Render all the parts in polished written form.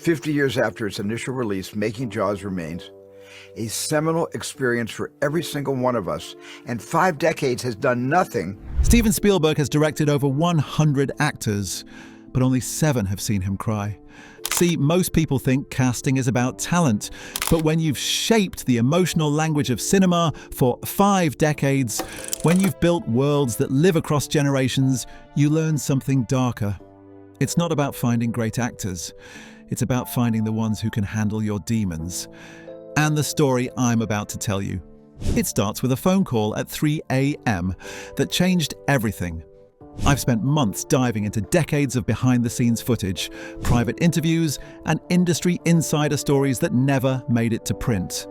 50 years after its initial release, Making Jaws remains a seminal experience for every single one of us, and 5 decades has done nothing. Steven Spielberg has directed over 100 actors, but only 7 have seen him cry. See, most people think casting is about talent, but when you've shaped the emotional language of cinema for 5 decades, when you've built worlds that live across generations, you learn something darker. It's not about finding great actors. It's about finding the ones who can handle your demons. And the story I'm about to tell you. It starts with a phone call at 3 a.m. that changed everything. I've spent months diving into decades of behind-the-scenes footage, private interviews, and industry insider stories that never made it to print.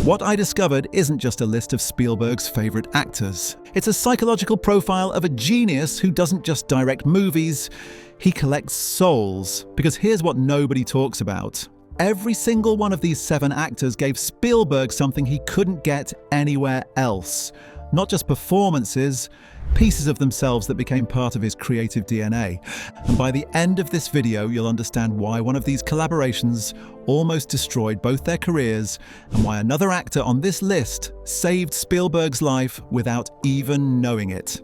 What I discovered isn't just a list of Spielberg's favorite actors. It's a psychological profile of a genius who doesn't just direct movies, he collects souls. Because here's what nobody talks about. Every single one of these 7 actors gave Spielberg something he couldn't get anywhere else. Not just performances, pieces of themselves that became part of his creative DNA. And by the end of this video, you'll understand why one of these collaborations almost destroyed both their careers, and why another actor on this list saved Spielberg's life without even knowing it.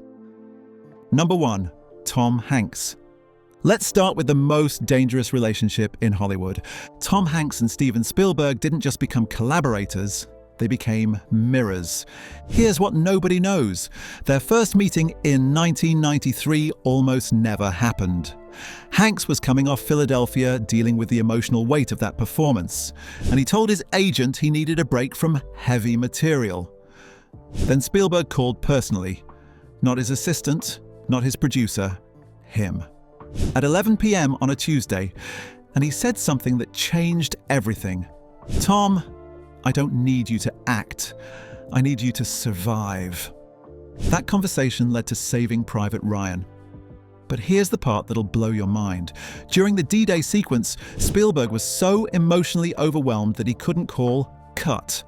Number 1, Tom Hanks. Let's start with the most dangerous relationship in Hollywood. Tom Hanks and Steven Spielberg didn't just become collaborators, they became mirrors. Here's what nobody knows. Their first meeting in 1993 almost never happened. Hanks was coming off Philadelphia, dealing with the emotional weight of that performance, and he told his agent he needed a break from heavy material. Then Spielberg called personally. Not his assistant, not his producer, him. At 11 p.m. on a Tuesday, and he said something that changed everything. "Tom, I don't need you to act. I need you to survive." That conversation led to Saving Private Ryan. But here's the part that'll blow your mind. During the D-Day sequence, Spielberg was so emotionally overwhelmed that he couldn't call cut.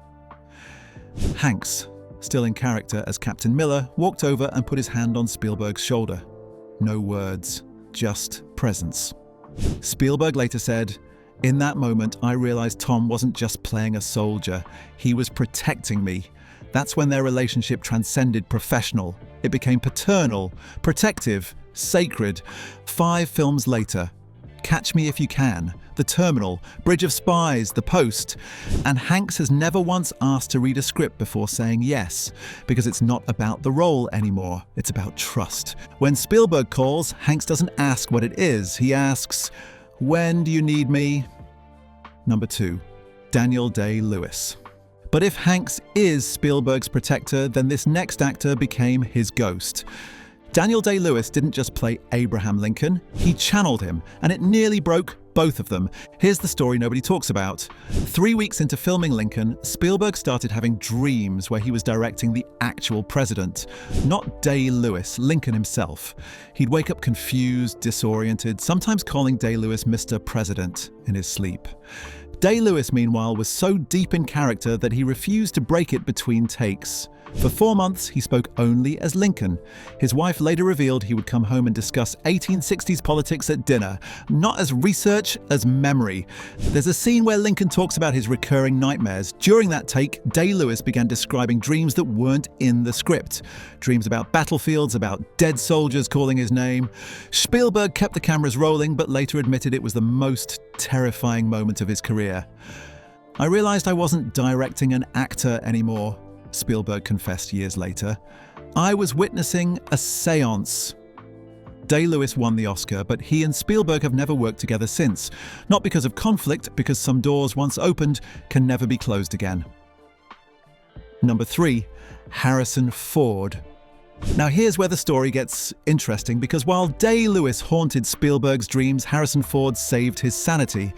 Hanks, still in character as Captain Miller, walked over and put his hand on Spielberg's shoulder. No words, just presence. Spielberg later said, "In that moment, I realized Tom wasn't just playing a soldier. He was protecting me." That's when their relationship transcended professional. It became paternal, protective, sacred. 5 films later, Catch Me If You Can, The Terminal, Bridge of Spies, The Post. And Hanks has never once asked to read a script before saying yes, because it's not about the role anymore. It's about trust. When Spielberg calls, Hanks doesn't ask what it is. He asks, "When do you need me?" Number 2, Daniel Day-Lewis. But if Hanks is Spielberg's protector, then this next actor became his ghost. Daniel Day-Lewis didn't just play Abraham Lincoln, he channeled him, and it nearly broke both of them. Here's the story nobody talks about. 3 weeks into filming Lincoln, Spielberg started having dreams where he was directing the actual president, not Day-Lewis, Lincoln himself. He'd wake up confused, disoriented, sometimes calling Day-Lewis Mr. President in his sleep. Day-Lewis, meanwhile, was so deep in character that he refused to break it between takes. For 4 months, he spoke only as Lincoln. His wife later revealed he would come home and discuss 1860s politics at dinner, not as research, as memory. There's a scene where Lincoln talks about his recurring nightmares. During that take, Day-Lewis began describing dreams that weren't in the script. Dreams about battlefields, about dead soldiers calling his name. Spielberg kept the cameras rolling, but later admitted it was the most terrifying moment of his career. "I realized I wasn't directing an actor anymore," Spielberg confessed years later. "I was witnessing a séance." Day-Lewis won the Oscar, but he and Spielberg have never worked together since. Not because of conflict, because some doors once opened can never be closed again. Number 3, Harrison Ford. Now here's where the story gets interesting, because while Day-Lewis haunted Spielberg's dreams, Harrison Ford saved his sanity.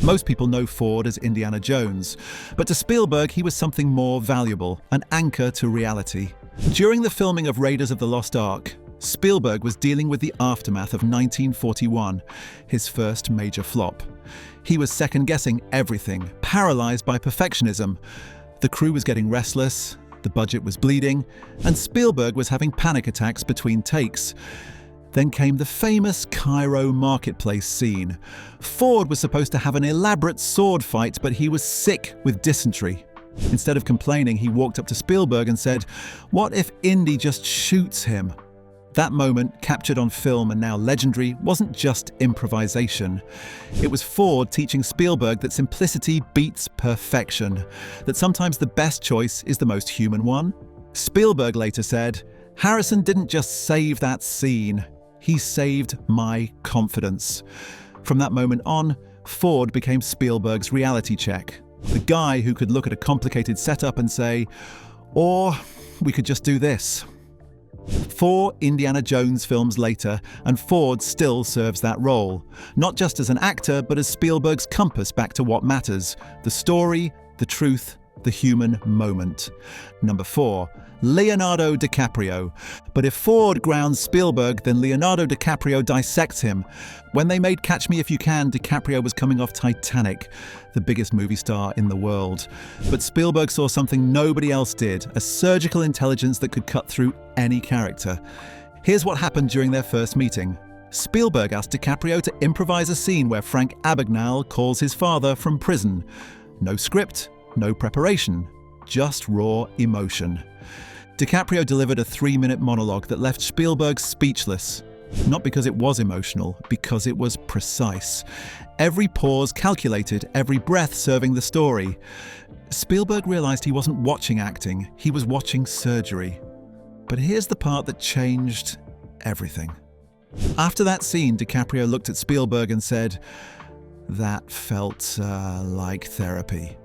Most people know Ford as Indiana Jones, but to Spielberg he was something more valuable, an anchor to reality. During the filming of Raiders of the Lost Ark, Spielberg was dealing with the aftermath of 1941, his first major flop. He was second-guessing everything, paralyzed by perfectionism. The crew was getting restless, the budget was bleeding, and Spielberg was having panic attacks between takes. Then came the famous Cairo marketplace scene. Ford was supposed to have an elaborate sword fight, but he was sick with dysentery. Instead of complaining, he walked up to Spielberg and said, "What if Indy just shoots him?" That moment, captured on film and now legendary, wasn't just improvisation. It was Ford teaching Spielberg that simplicity beats perfection, that sometimes the best choice is the most human one. Spielberg later said, "Harrison didn't just save that scene, he saved my confidence." From that moment on, Ford became Spielberg's reality check. The guy who could look at a complicated setup and say, "Or we could just do this." 4 Indiana Jones films later, and Ford still serves that role, not just as an actor, but as Spielberg's compass back to what matters: the story, the truth, the human moment. Number 4, Leonardo DiCaprio. But if Ford grounds Spielberg, then Leonardo DiCaprio dissects him. When they made Catch Me If You Can, DiCaprio was coming off Titanic, the biggest movie star in the world. But Spielberg saw something nobody else did, a surgical intelligence that could cut through any character. Here's what happened during their first meeting. Spielberg asked DiCaprio to improvise a scene where Frank Abagnale calls his father from prison. No script, no preparation, just raw emotion. DiCaprio delivered a 3-minute monologue that left Spielberg speechless. Not because it was emotional, because it was precise. Every pause calculated, every breath serving the story. Spielberg realized he wasn't watching acting, he was watching surgery. But here's the part that changed everything. After that scene, DiCaprio looked at Spielberg and said, "That felt like therapy."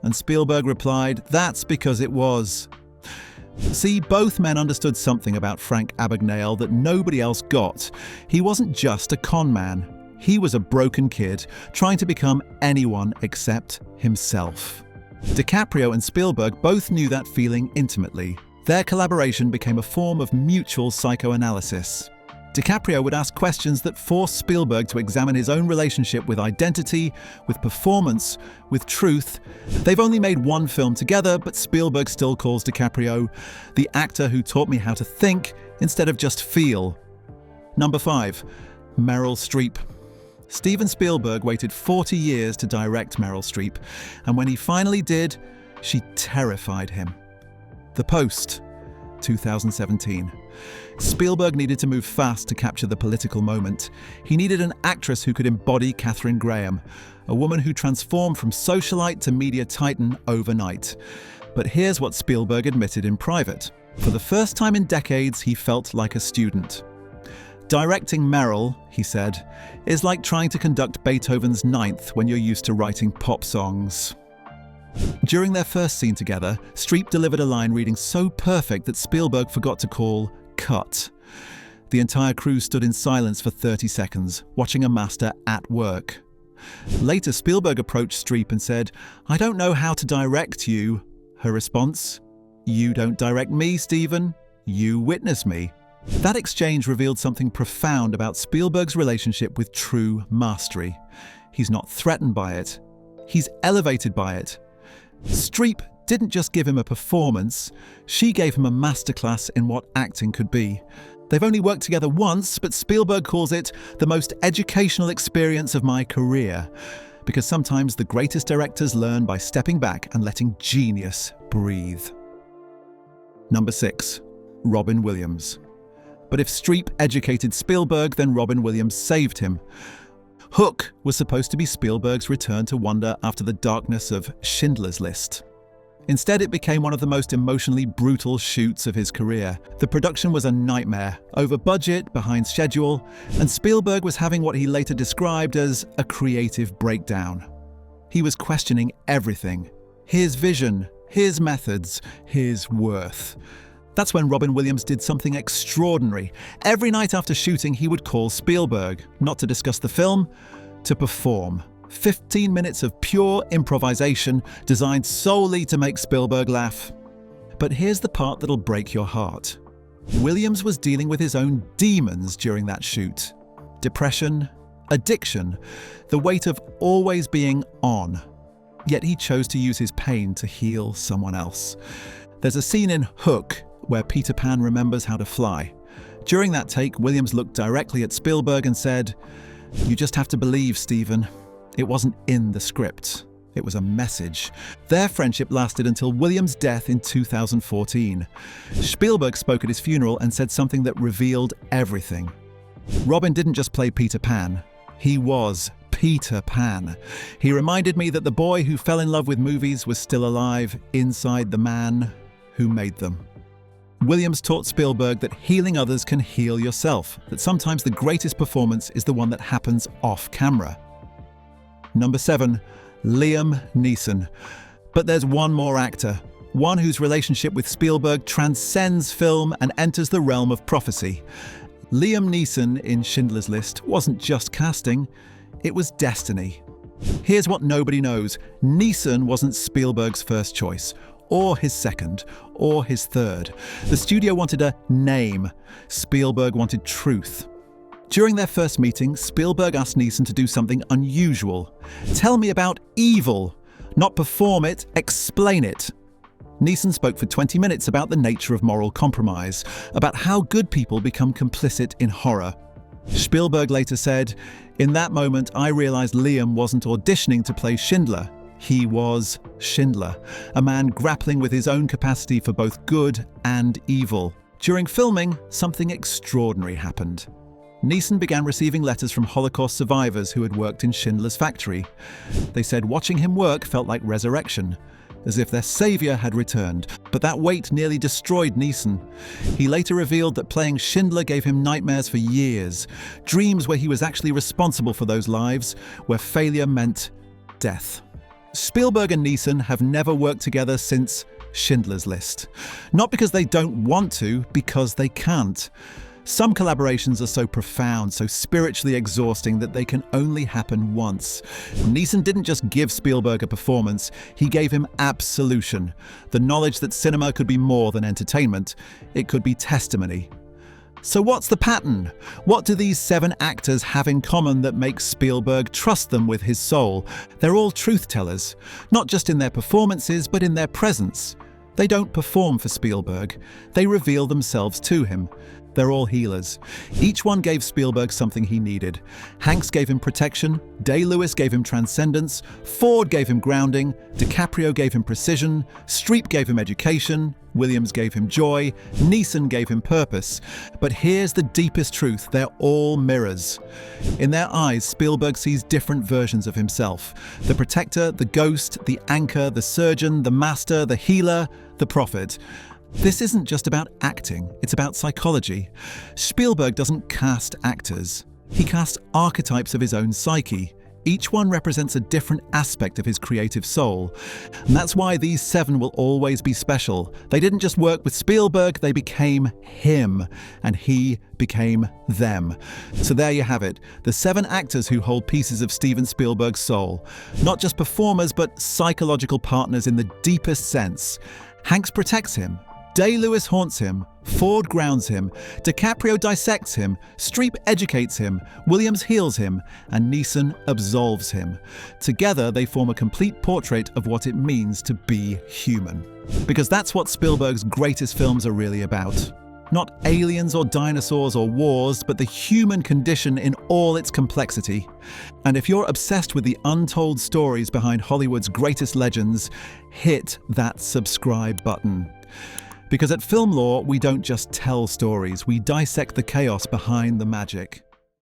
And Spielberg replied, "That's because it was." See, both men understood something about Frank Abagnale that nobody else got. He wasn't just a con man. He was a broken kid, trying to become anyone except himself. DiCaprio and Spielberg both knew that feeling intimately. Their collaboration became a form of mutual psychoanalysis. DiCaprio would ask questions that forced Spielberg to examine his own relationship with identity, with performance, with truth. They've only made one film together, but Spielberg still calls DiCaprio the actor who taught me how to think instead of just feel. Number 5, Meryl Streep. Steven Spielberg waited 40 years to direct Meryl Streep, and when he finally did, she terrified him. The Post, 2017. Spielberg needed to move fast to capture the political moment. He needed an actress who could embody Katharine Graham, a woman who transformed from socialite to media titan overnight. But here's what Spielberg admitted in private. For the first time in decades, he felt like a student. "Directing Meryl," he said, "is like trying to conduct Beethoven's Ninth when you're used to writing pop songs." During their first scene together, Streep delivered a line reading so perfect that Spielberg forgot to call cut. The entire crew stood in silence for 30 seconds, watching a master at work. Later, Spielberg approached Streep and said, "I don't know how to direct you." Her response, "You don't direct me, Steven. You witness me." That exchange revealed something profound about Spielberg's relationship with true mastery. He's not threatened by it. He's elevated by it. Streep didn't just give him a performance, she gave him a masterclass in what acting could be. They've only worked together once, but Spielberg calls it the most educational experience of my career, because sometimes the greatest directors learn by stepping back and letting genius breathe. Number 6, Robin Williams. But if Streep educated Spielberg, then Robin Williams saved him. Hook was supposed to be Spielberg's return to wonder after the darkness of Schindler's List. Instead, it became one of the most emotionally brutal shoots of his career. The production was a nightmare, over budget, behind schedule, and Spielberg was having what he later described as a creative breakdown. He was questioning everything: his vision, his methods, his worth. That's when Robin Williams did something extraordinary. Every night after shooting, he would call Spielberg, not to discuss the film, to perform. 15 minutes of pure improvisation designed solely to make Spielberg laugh. But here's the part that'll break your heart. Williams was dealing with his own demons during that shoot. Depression, addiction, the weight of always being on. Yet he chose to use his pain to heal someone else. There's a scene in Hook where Peter Pan remembers how to fly. During that take, Williams looked directly at Spielberg and said, "You just have to believe, Steven. It wasn't in the script. It was a message." Their friendship lasted until Williams' death in 2014. Spielberg spoke at his funeral and said something that revealed everything. Robin didn't just play Peter Pan. He was Peter Pan. He reminded me that the boy who fell in love with movies was still alive inside the man who made them. Williams taught Spielberg that healing others can heal yourself, that sometimes the greatest performance is the one that happens off camera. Number 7, Liam Neeson. But there's one more actor, one whose relationship with Spielberg transcends film and enters the realm of prophecy. Liam Neeson in Schindler's List wasn't just casting, it was destiny. Here's what nobody knows. Neeson wasn't Spielberg's first choice, or his second, or his third. The studio wanted a name. Spielberg wanted truth. During their first meeting, Spielberg asked Neeson to do something unusual. "Tell me about evil. Not perform it, explain it." Neeson spoke for 20 minutes about the nature of moral compromise, about how good people become complicit in horror. Spielberg later said, "In that moment, I realized Liam wasn't auditioning to play Schindler. He was Schindler, a man grappling with his own capacity for both good and evil." During filming, something extraordinary happened. Neeson began receiving letters from Holocaust survivors who had worked in Schindler's factory. They said watching him work felt like resurrection, as if their savior had returned. But that weight nearly destroyed Neeson. He later revealed that playing Schindler gave him nightmares for years, dreams where he was actually responsible for those lives, where failure meant death. Spielberg and Neeson have never worked together since Schindler's List. Not because they don't want to, because they can't. Some collaborations are so profound, so spiritually exhausting that they can only happen once. Neeson didn't just give Spielberg a performance, he gave him absolution. The knowledge that cinema could be more than entertainment, it could be testimony. So what's the pattern? What do these 7 actors have in common that makes Spielberg trust them with his soul? They're all truth-tellers, not just in their performances, but in their presence. They don't perform for Spielberg, they reveal themselves to him. They're all healers. Each one gave Spielberg something he needed. Hanks gave him protection, Day-Lewis gave him transcendence, Ford gave him grounding, DiCaprio gave him precision, Streep gave him education, Williams gave him joy, Neeson gave him purpose. But here's the deepest truth, they're all mirrors. In their eyes, Spielberg sees different versions of himself. The protector, the ghost, the anchor, the surgeon, the master, the healer, the prophet. This isn't just about acting, it's about psychology. Spielberg doesn't cast actors. He casts archetypes of his own psyche. Each one represents a different aspect of his creative soul. And that's why these 7 will always be special. They didn't just work with Spielberg, they became him, and he became them. So there you have it, the 7 actors who hold pieces of Steven Spielberg's soul. Not just performers, but psychological partners in the deepest sense. Hanks protects him. Day-Lewis haunts him, Ford grounds him, DiCaprio dissects him, Streep educates him, Williams heals him, and Neeson absolves him. Together, they form a complete portrait of what it means to be human. Because that's what Spielberg's greatest films are really about. Not aliens or dinosaurs or wars, but the human condition in all its complexity. And if you're obsessed with the untold stories behind Hollywood's greatest legends, hit that subscribe button. Because at Film Lore, we don't just tell stories, we dissect the chaos behind the magic.